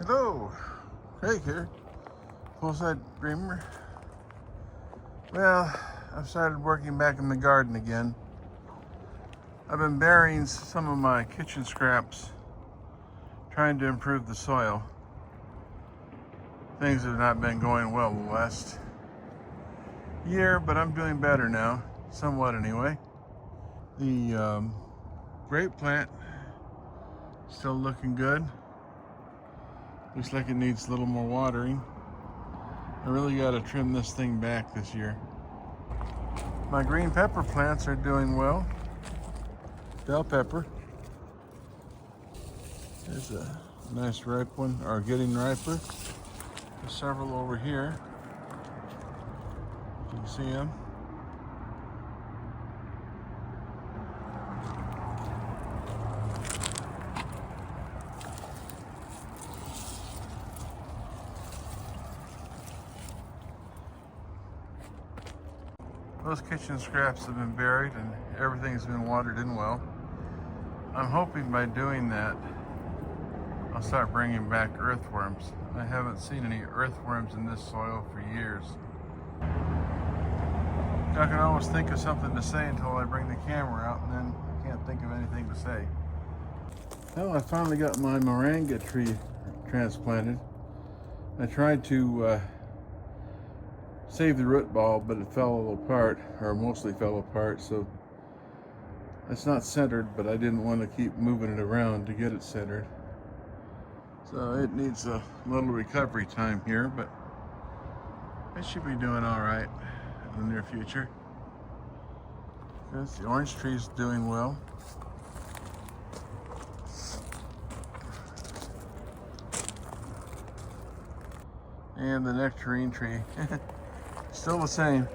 Hello, Craig here, Full-Side Dreamer. Well, I've started working back in the garden again. I've been burying some of my kitchen scraps, trying to improve the soil. Things have not been going well the last year, but I'm doing better now, somewhat anyway. The grape plant still looking good. Looks like it needs a little more watering. I really got to trim this thing back this year. My green pepper plants are doing well. Bell pepper. There's a nice ripe one, or getting riper. There's several over here. You can see them. Those kitchen scraps have been buried and everything's been watered in well. I'm hoping by doing that, I'll start bringing back earthworms. I haven't seen any earthworms in this soil for years. I can always think of something to say until I bring the camera out, and then I can't think of anything to say. Well, I finally got my moringa tree transplanted. I tried to save the root ball, but it fell all apart, or mostly fell apart, so it's not centered, but I didn't want to keep moving it around to get it centered. So it needs a little recovery time here, but it should be doing all right in the near future. The orange tree is doing well. And the nectarine tree, still the same.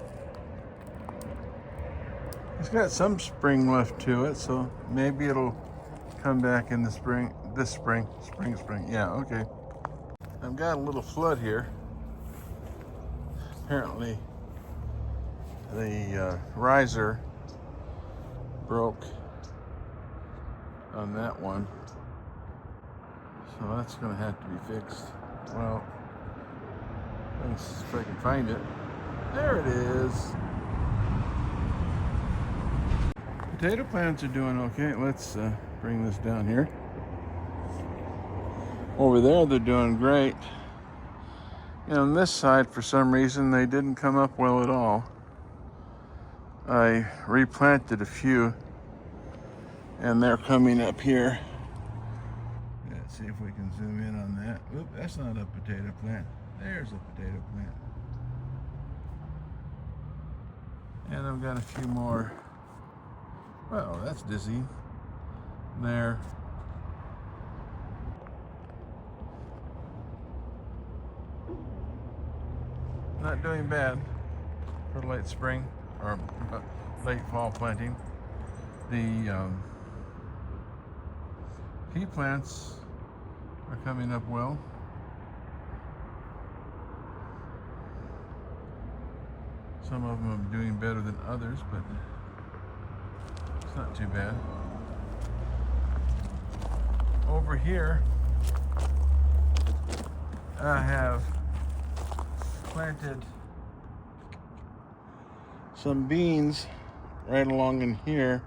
It's got some spring left to it, so maybe it'll come back in the spring. This spring. Yeah, okay. I've got a little flood here. Apparently, the riser broke on that one, so that's going to have to be fixed. Well, let's see if I can find it. There it is. Potato plants are doing okay. Let's bring this down here. Over there, they're doing great. And on this side, for some reason, they didn't come up well at all. I replanted a few, and they're coming up here. Let's see if we can zoom in on that. Oop, that's not a potato plant. There's a potato plant. And I've got a few more. Well, that's dizzy. There. Not doing bad for late spring or late fall planting. The pea plants are coming up well. Some of them are doing better than others, but it's not too bad. Over here, I have planted some beans right along in here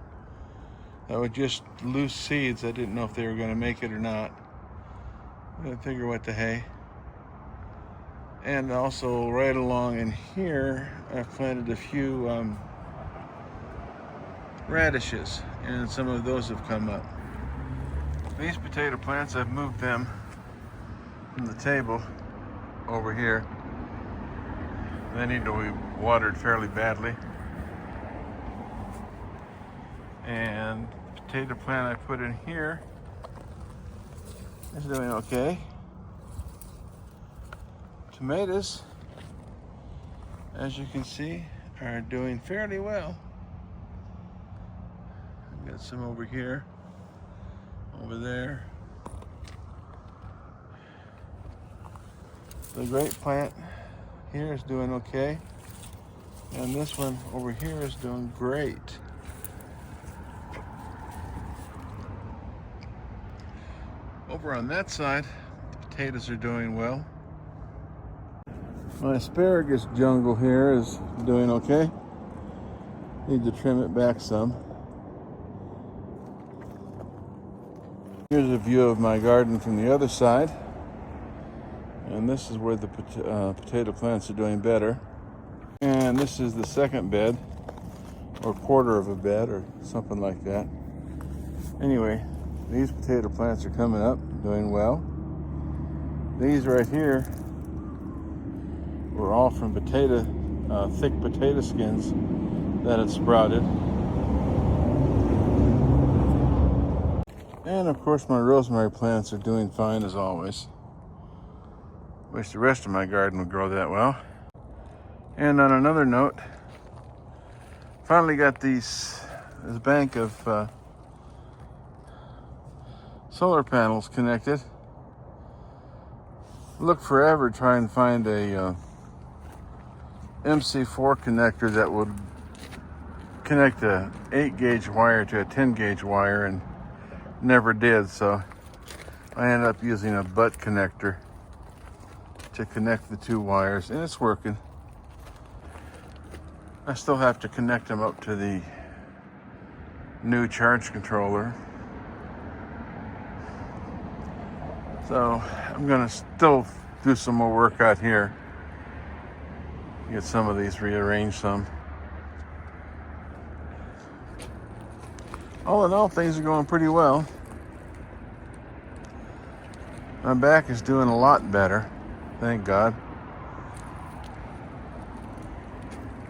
that were just loose seeds. I didn't know if they were going to make it or not. I figure what the hey. And also right along in here, I've planted a few radishes, and some of those have come up. These potato plants, I've moved them from the table over here. They need to be watered fairly badly. And the potato plant I put in here is doing okay. Tomatoes, as you can see, are doing fairly well. I've got some over here, over there. The grape plant here is doing okay, and this one over here is doing great. Over on that side, the potatoes are doing well. My asparagus jungle here is doing okay. Need to trim it back some. Here's a view of my garden from the other side. And this is where the potato plants are doing better. And this is the second bed, or quarter of a bed, or something like that. Anyway, these potato plants are coming up, doing well. These right here were all from thick potato skins that had sprouted. And of course my rosemary plants are doing fine as always. Wish the rest of my garden would grow that well. And on another note, finally got this bank of solar panels connected. Looked forever trying to find a MC4 connector that would connect a 8-gauge wire to a 10-gauge wire, and never did, so I ended up using a butt connector to connect the two wires, and it's working. I still have to connect them up to the new charge controller. So I'm gonna still do some more work out here. Get some of these rearranged some. All in all, things are going pretty well. My back is doing a lot better, thank God.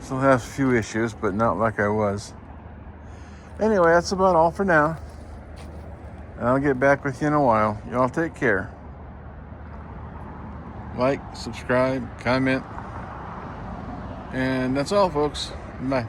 Still have a few issues, but not like I was. Anyway, that's about all for now. I'll get back with you in a while. Y'all take care. Like, subscribe, comment. And that's all, folks. Bye.